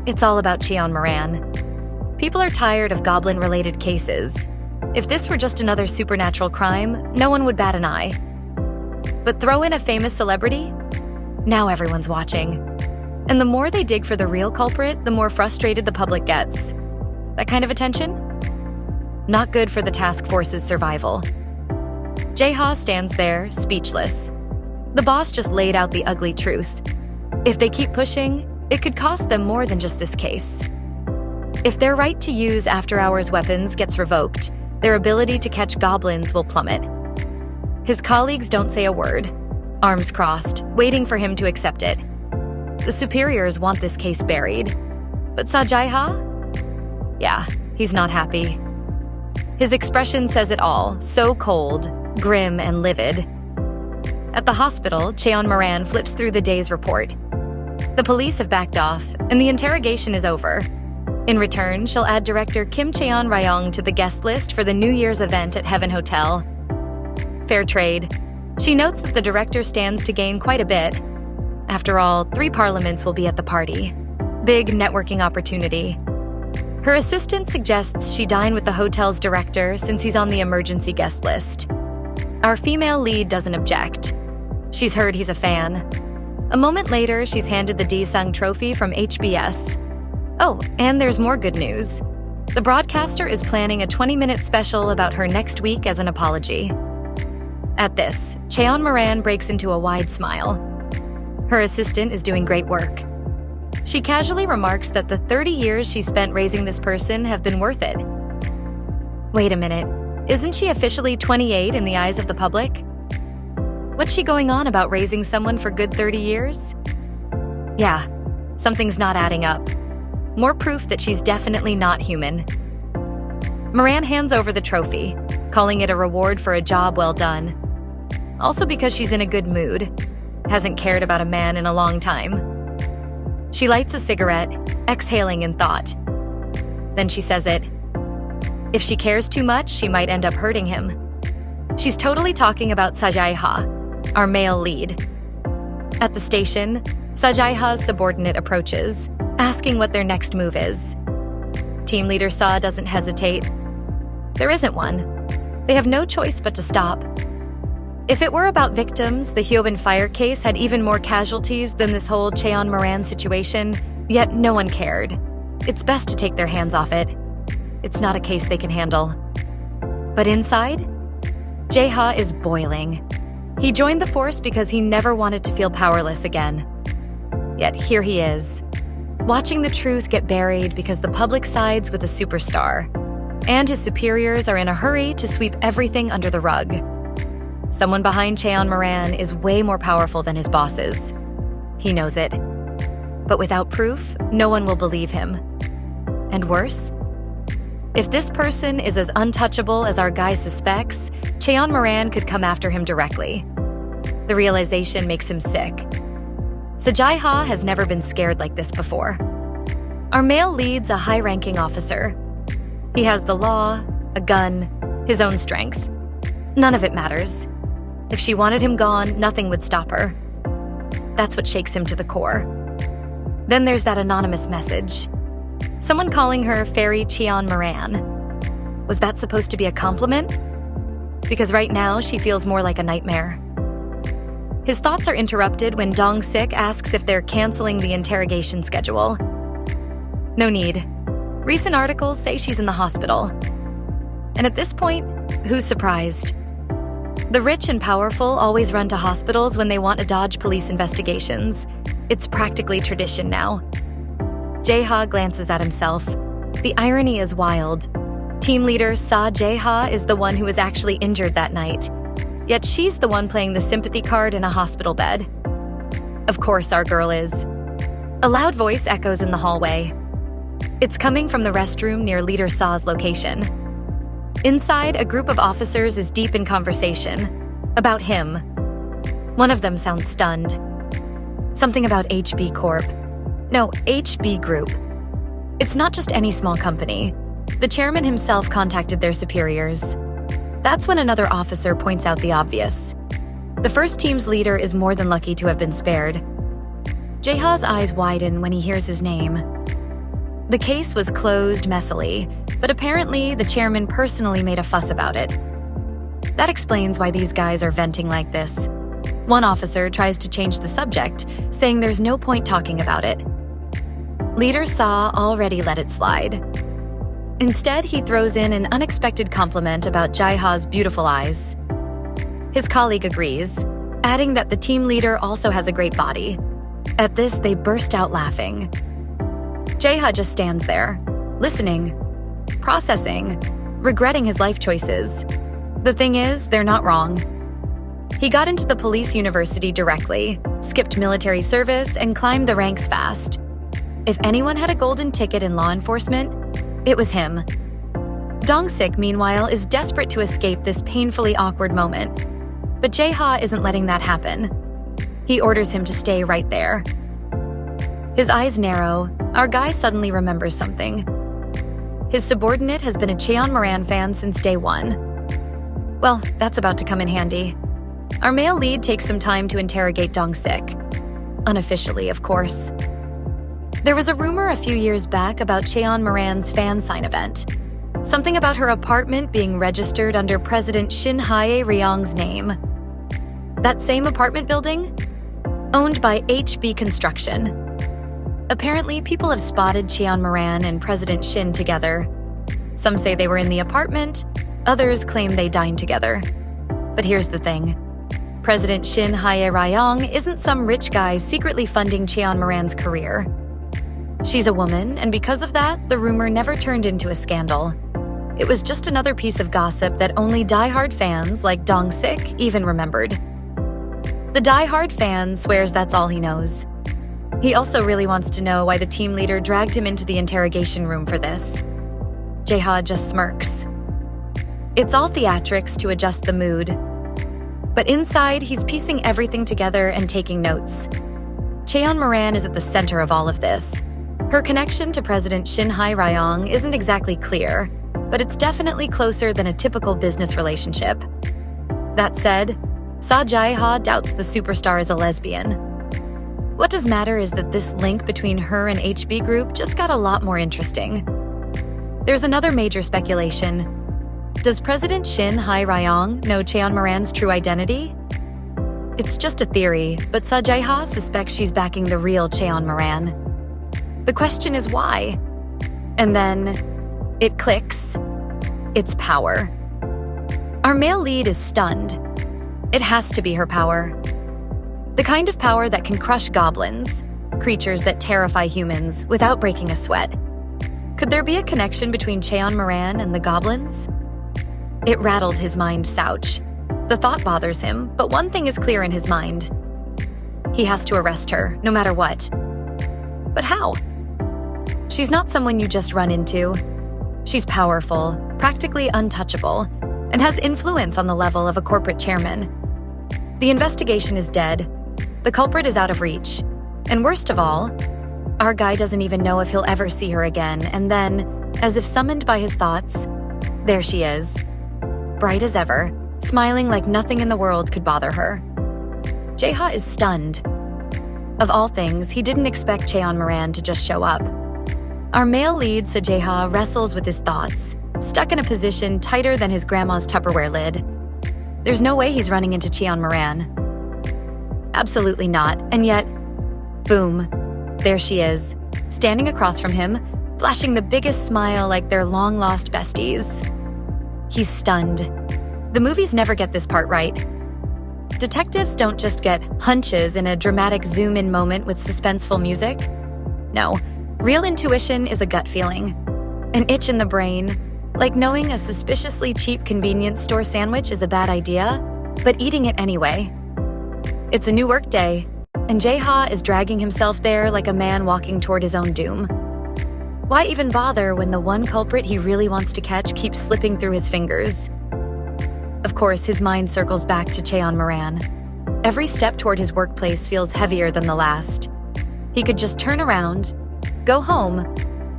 It's all about Cheon Moran. People are tired of goblin-related cases. If this were just another supernatural crime, no one would bat an eye. But throw in a famous celebrity? Now everyone's watching. And the more they dig for the real culprit, the more frustrated the public gets. That kind of attention? Not good for the task force's survival. Jeha stands there, speechless. The boss just laid out the ugly truth. If they keep pushing, it could cost them more than just this case. If their right to use after-hours weapons gets revoked, their ability to catch goblins will plummet. His colleagues don't say a word, arms crossed, waiting for him to accept it. The superiors want this case buried. But Sa Jeha? Yeah, he's not happy. His expression says it all, so cold, grim, and livid. At the hospital, Cheon Moran flips through the day's report. The police have backed off, and the interrogation is over. In return, she'll add director Kim Cheon Ryong to the guest list for the New Year's event at Heaven Hotel. Fair trade. She notes that the director stands to gain quite a bit. After all, 3 parliaments will be at the party. Big networking opportunity. Her assistant suggests she dine with the hotel's director since he's on the emergency guest list. Our female lead doesn't object. She's heard he's a fan. A moment later, she's handed the D-Sung trophy from HBS. Oh, and there's more good news. The broadcaster is planning a 20-minute special about her next week as an apology. At this, Cheon Moran breaks into a wide smile. Her assistant is doing great work. She casually remarks that the 30 years she spent raising this person have been worth it. Wait a minute, isn't she officially 28 in the eyes of the public? What's she going on about raising someone for good 30 years? Yeah, something's not adding up. More proof that she's definitely not human. Moran hands over the trophy, calling it a reward for a job well done. Also because she's in a good mood. Hasn't cared about a man in a long time. She lights a cigarette, exhaling in thought. Then she says it. If she cares too much, she might end up hurting him. She's totally talking about Sa Jeha, our male lead. At the station, Sa Jeha's subordinate approaches, asking what their next move is. Team leader Sa doesn't hesitate. There isn't one. They have no choice but to stop. If it were about victims, the Hyobin fire case had even more casualties than this whole Cheon Moran situation, yet no one cared. It's best to take their hands off it. It's not a case they can handle. But inside, Jeha is boiling. He joined the force because he never wanted to feel powerless again. Yet here he is, watching the truth get buried because the public sides with a superstar, and his superiors are in a hurry to sweep everything under the rug. Someone behind Cheon Moran is way more powerful than his bosses. He knows it. But without proof, no one will believe him. And worse, if this person is as untouchable as our guy suspects, Cheon Moran could come after him directly. The realization makes him sick. Sa Jeha has never been scared like this before. Our male lead's a high-ranking officer. He has the law, a gun, his own strength. None of it matters. If she wanted him gone, nothing would stop her. That's what shakes him to the core. Then there's that anonymous message. Someone calling her Fairy Cheon Moran. Was that supposed to be a compliment? Because right now, she feels more like a nightmare. His thoughts are interrupted when Dong-sik asks if they're canceling the interrogation schedule. No need. Recent articles say she's in the hospital. And at this point, who's surprised? The rich and powerful always run to hospitals when they want to dodge police investigations. It's practically tradition now. Jeha glances at himself. The irony is wild. Team leader Sa Jeha is the one who was actually injured that night. Yet she's the one playing the sympathy card in a hospital bed. Of course our girl is. A loud voice echoes in the hallway. It's coming from the restroom near Leader Sa's location. Inside, a group of officers is deep in conversation. About him. One of them sounds stunned. Something about HB Corp. No, HB Group. It's not just any small company. The chairman himself contacted their superiors. That's when another officer points out the obvious. The first team's leader is more than lucky to have been spared. Jeha's eyes widen when he hears his name. The case was closed messily, but apparently the chairman personally made a fuss about it. That explains why these guys are venting like this. One officer tries to change the subject, saying there's no point talking about it. Leader Sa already let it slide. Instead, he throws in an unexpected compliment about Jeha's beautiful eyes. His colleague agrees, adding that the team leader also has a great body. At this, they burst out laughing. Jeha just stands there, listening, processing, regretting his life choices. The thing is, they're not wrong. He got into the police university directly, skipped military service, and climbed the ranks fast. If anyone had a golden ticket in law enforcement, it was him. Dong-sik, meanwhile, is desperate to escape this painfully awkward moment. But Jeha isn't letting that happen. He orders him to stay right there. His eyes narrow. Our guy suddenly remembers something. His subordinate has been a Cheon Moran fan since day one. Well, that's about to come in handy. Our male lead takes some time to interrogate Dong-sik. Unofficially, of course. There was a rumor a few years back about Cheon Moran's fan sign event. Something about her apartment being registered under President Shin Hae-ryong's name. That same apartment building? Owned by HB Construction. Apparently, people have spotted Cheon Moran and President Shin together. Some say they were in the apartment, others claim they dined together. But here's the thing. President Shin Hae-ryong isn't some rich guy secretly funding Cheon Moran's career. She's a woman, and because of that, the rumor never turned into a scandal. It was just another piece of gossip that only die-hard fans like Dong-sik even remembered. The die-hard fan swears that's all he knows. He also really wants to know why the team leader dragged him into the interrogation room for this. Jeha just smirks. It's all theatrics to adjust the mood. But inside, he's piecing everything together and taking notes. Cheon Moran is at the center of all of this. Her connection to President Shin Hae-ryong isn't exactly clear, but it's definitely closer than a typical business relationship. That said, Sa Jeha doubts the superstar is a lesbian. What does matter is that this link between her and HB Group just got a lot more interesting. There's another major speculation. Does President Shin Hae-ryong know Cheon Moran's true identity? It's just a theory, but Sa Jeha suspects she's backing the real Cheon Moran. The question is why? And then, it clicks. It's power. Our male lead is stunned. It has to be her power. The kind of power that can crush goblins, creatures that terrify humans, without breaking a sweat. Could there be a connection between Cheon Moran and the goblins? It rattled his mind, Souch. The thought bothers him, but one thing is clear in his mind. He has to arrest her, no matter what. But how? She's not someone you just run into. She's powerful, practically untouchable, and has influence on the level of a corporate chairman. The investigation is dead. The culprit is out of reach. And worst of all, our guy doesn't even know if he'll ever see her again, and then, as if summoned by his thoughts, there she is. Bright as ever, smiling like nothing in the world could bother her. Jeha is stunned. Of all things, he didn't expect Cheon Moran to just show up. Our male lead, Sa Jeha, wrestles with his thoughts, stuck in a position tighter than his grandma's Tupperware lid. There's no way he's running into Cheon Moran. Absolutely not, and yet, boom, there she is, standing across from him, flashing the biggest smile like they're long-lost besties. He's stunned. The movies never get this part right. detectives don't just get hunches in a dramatic zoom-in moment with suspenseful music. No, real intuition is a gut feeling. An itch in the brain, like knowing a suspiciously cheap convenience store sandwich is a bad idea, but eating it anyway. It's a new workday, and Jeha is dragging himself there like a man walking toward his own doom. Why even bother when the one culprit he really wants to catch keeps slipping through his fingers? Of course, his mind circles back to Cheon Moran. Every step toward his workplace feels heavier than the last. He could just turn around, go home,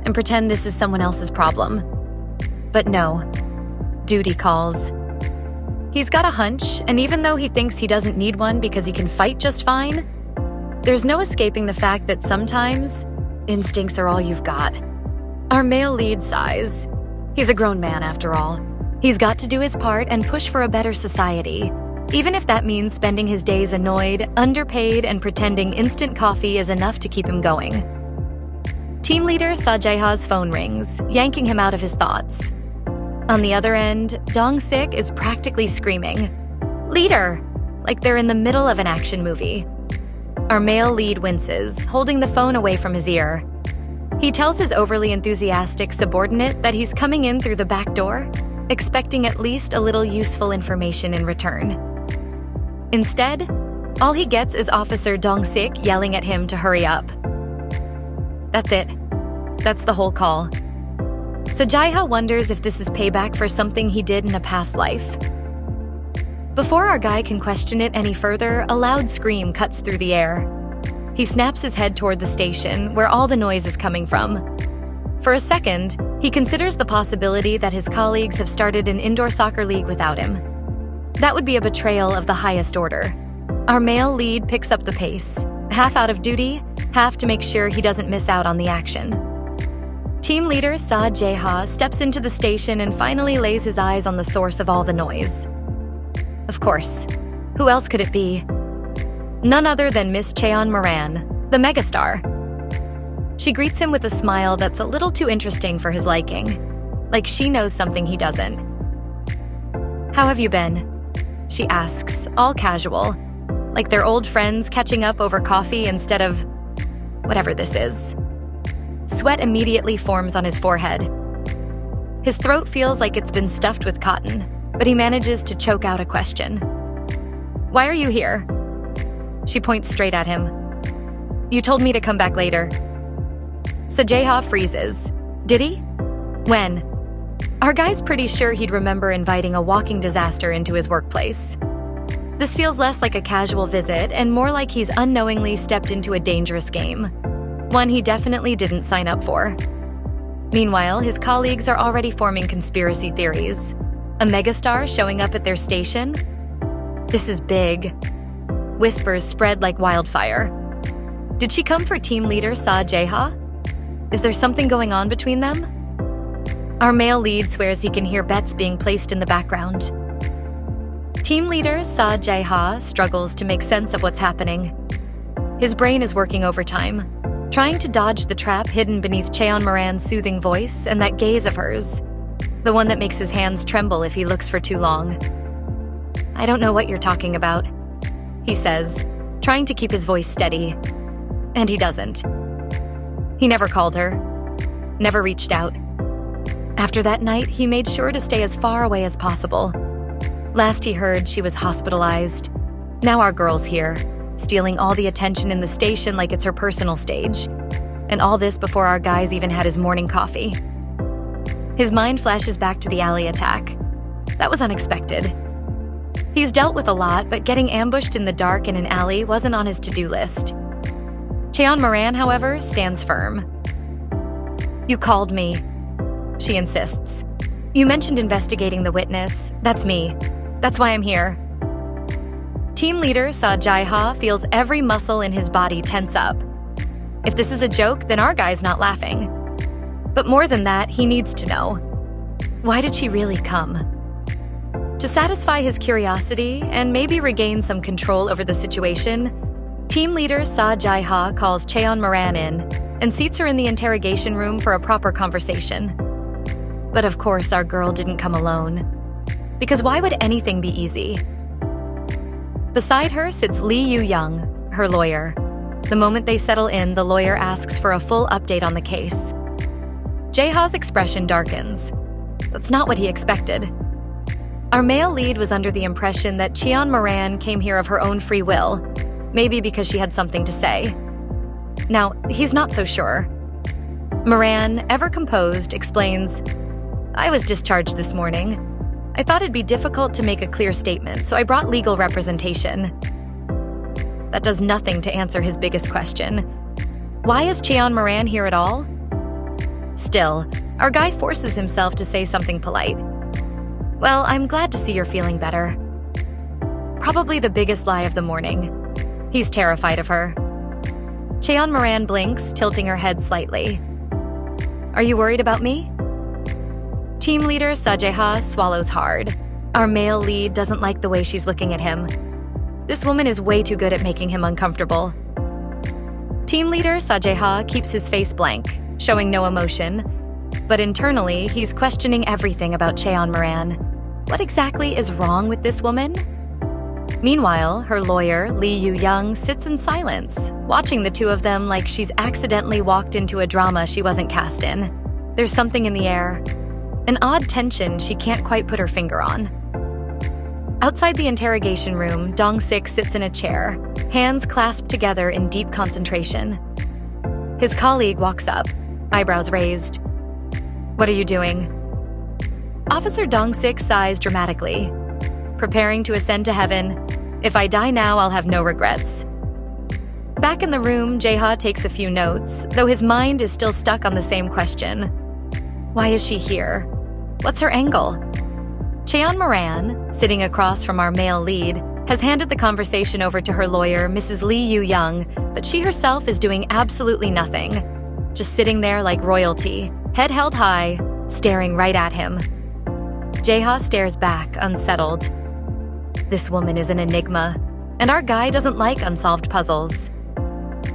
and pretend this is someone else's problem. But no, duty calls. He's got a hunch, and even though he thinks he doesn't need one because he can fight just fine, there's no escaping the fact that sometimes instincts are all you've got. Our male lead sighs. He's a grown man after all. He's got to do his part and push for a better society, even if that means spending his days annoyed, underpaid, and pretending instant coffee is enough to keep him going. Team leader Sa Jeha's phone rings, yanking him out of his thoughts. On the other end, Dong-sik is practically screaming, "Leader!" like they're in the middle of an action movie. Our male lead winces, holding the phone away from his ear. He tells his overly enthusiastic subordinate that he's coming in through the back door, expecting at least a little useful information in return. Instead, all he gets is Officer Dong-sik yelling at him to hurry up. That's it. That's the whole call. Sa Jeha wonders if this is payback for something he did in a past life. Before our guy can question it any further, a loud scream cuts through the air. He snaps his head toward the station, where all the noise is coming from. For a second, he considers the possibility that his colleagues have started an indoor soccer league without him. That would be a betrayal of the highest order. Our male lead picks up the pace, half out of duty, half to make sure he doesn't miss out on the action. Team leader Sa Jeha steps into the station and finally lays his eyes on the source of all the noise. Of course, who else could it be? None other than Miss Cheon Moran, the megastar. She greets him with a smile that's a little too interesting for his liking, like she knows something he doesn't. "How have you been?" she asks, all casual, like they're old friends catching up over coffee instead of whatever this is. Sweat immediately forms on his forehead. His throat feels like it's been stuffed with cotton, but he manages to choke out a question. "Why are you here?" She points straight at him. "You told me to come back later." Sa Jeha freezes. Did he? When? Our guy's pretty sure he'd remember inviting a walking disaster into his workplace. This feels less like a casual visit and more like he's unknowingly stepped into a dangerous game, one he definitely didn't sign up for. Meanwhile, his colleagues are already forming conspiracy theories. A megastar showing up at their station? This is big. Whispers spread like wildfire. Did she come for team leader Sa Jeha? Is there something going on between them? Our male lead swears he can hear bets being placed in the background. Team leader Sa Jeha struggles to make sense of what's happening. His brain is working overtime, trying to dodge the trap hidden beneath Cheon Moran's soothing voice and that gaze of hers, the one that makes his hands tremble if he looks for too long. "I don't know what you're talking about," he says, trying to keep his voice steady. And he doesn't. He never called her, never reached out. After that night, he made sure to stay as far away as possible. Last he heard, she was hospitalized. Now our girl's here, stealing all the attention in the station like it's her personal stage. And all this before our guy's even had his morning coffee. His mind flashes back to the alley attack. That was unexpected. He's dealt with a lot, but getting ambushed in the dark in an alley wasn't on his to-do list. Cheon Moran, however, stands firm. "You called me," she insists. "You mentioned investigating the witness. That's me. That's why I'm here." Team leader Sa Jeha feels every muscle in his body tense up. If this is a joke, then our guy's not laughing. But more than that, he needs to know. Why did she really come? To satisfy his curiosity and maybe regain some control over the situation, team leader Sa Jeha calls Cheon Moran in and seats her in the interrogation room for a proper conversation. But of course, our girl didn't come alone. Because why would anything be easy? Beside her sits Lee Yu-young, her lawyer. The moment they settle in, the lawyer asks for a full update on the case. Jeha's expression darkens. That's not what he expected. Our male lead was under the impression that Cheon Moran came here of her own free will, maybe because she had something to say. Now, he's not so sure. Moran, ever composed, explains, "I was discharged this morning. I thought it'd be difficult to make a clear statement, so I brought legal representation." That does nothing to answer his biggest question. Why is Cheon Moran here at all? Still, our guy forces himself to say something polite. "Well, I'm glad to see you're feeling better." Probably the biggest lie of the morning. He's terrified of her. Cheon Moran blinks, tilting her head slightly. "Are you worried about me?" Team leader Sa Jeha swallows hard. Our male lead doesn't like the way she's looking at him. This woman is way too good at making him uncomfortable. Team leader Sa Jeha keeps his face blank, showing no emotion. But internally, he's questioning everything about Cheon Moran. What exactly is wrong with this woman? Meanwhile, her lawyer, Lee Yu-young, sits in silence, watching the two of them like she's accidentally walked into a drama she wasn't cast in. There's something in the air. An odd tension she can't quite put her finger on. Outside the interrogation room, Dong-sik sits in a chair, hands clasped together in deep concentration. His colleague walks up, eyebrows raised. "What are you doing?" Officer Dong-sik sighs dramatically. "Preparing to ascend to heaven. If I die now, I'll have no regrets." Back in the room, Jeha takes a few notes, though his mind is still stuck on the same question. Why is she here? What's her angle? Cheon Moran, sitting across from our male lead, has handed the conversation over to her lawyer, Mrs. Lee Yu-young, but she herself is doing absolutely nothing. Just sitting there like royalty, head held high, staring right at him. Jeha stares back, unsettled. This woman is an enigma, and our guy doesn't like unsolved puzzles.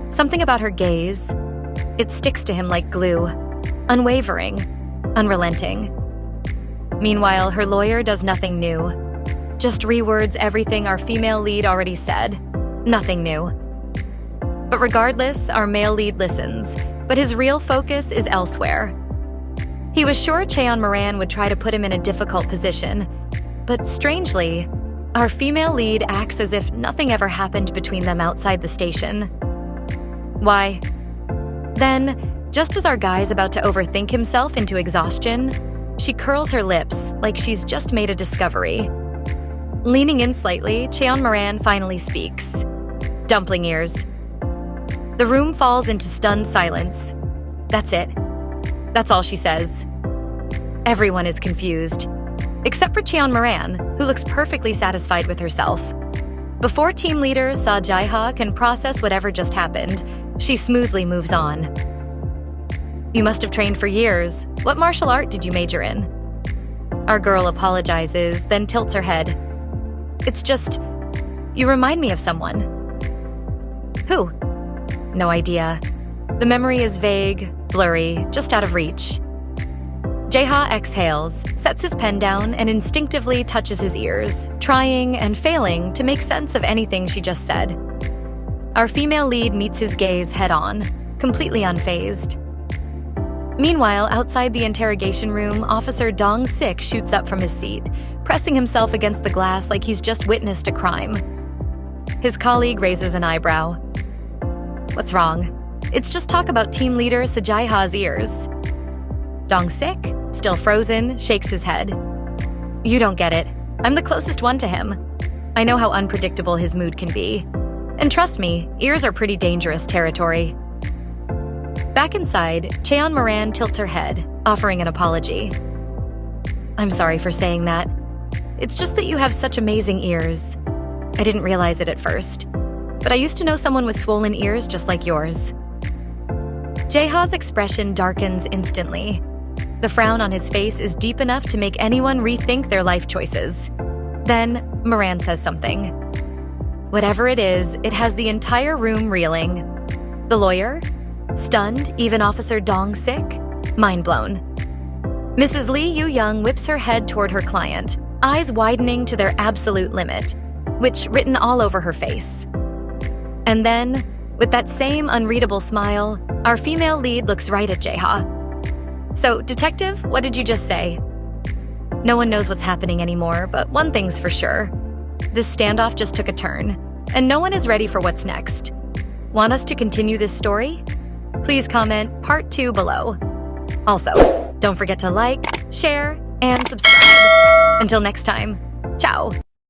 Something about her gaze, it sticks to him like glue, unwavering, unrelenting. Meanwhile, her lawyer does nothing new, just rewords everything our female lead already said. Nothing new. But regardless, our male lead listens, but his real focus is elsewhere. He was sure Cheon Moran would try to put him in a difficult position, but strangely, our female lead acts as if nothing ever happened between them outside the station. Why? Then, just as our guy's about to overthink himself into exhaustion, she curls her lips like she's just made a discovery. Leaning in slightly, Cheon Moran finally speaks. Dumpling ears. The room falls into stunned silence. That's it. That's all she says. Everyone is confused, except for Cheon Moran, who looks perfectly satisfied with herself. Before team leader Sa Jeha can process whatever just happened, she smoothly moves on. You must have trained for years. What martial art did you major in? Our girl apologizes, then tilts her head. It's just, you remind me of someone. Who? No idea. The memory is vague, blurry, just out of reach. Jeha exhales, sets his pen down, and instinctively touches his ears, trying and failing to make sense of anything she just said. Our female lead meets his gaze head-on, completely unfazed. Meanwhile, outside the interrogation room, Officer Dong-sik shoots up from his seat, pressing himself against the glass like he's just witnessed a crime. His colleague raises an eyebrow. What's wrong? It's just talk about team leader Sa Jeha's ears. Dong-sik, still frozen, shakes his head. You don't get it. I'm the closest one to him. I know how unpredictable his mood can be. And trust me, ears are pretty dangerous territory. Back inside, Cheon Moran tilts her head, offering an apology. I'm sorry for saying that. It's just that you have such amazing ears. I didn't realize it at first, but I used to know someone with swollen ears just like yours. Jeha's expression darkens instantly. The frown on his face is deep enough to make anyone rethink their life choices. Then, Moran says something. Whatever it is, it has the entire room reeling. The lawyer? Stunned, even Officer Dong-sik? Mind blown. Mrs. Lee Yu-young whips her head toward her client, eyes widening to their absolute limit. which written all over her face. And then, with that same unreadable smile, our female lead looks right at Jeha. So, detective, what did you just say? No one knows what's happening anymore, but one thing's for sure. This standoff just took a turn, and no one is ready for what's next. Want us to continue this story? Please comment part 2 below. Also, don't forget to like, share, and subscribe. Until next time, ciao!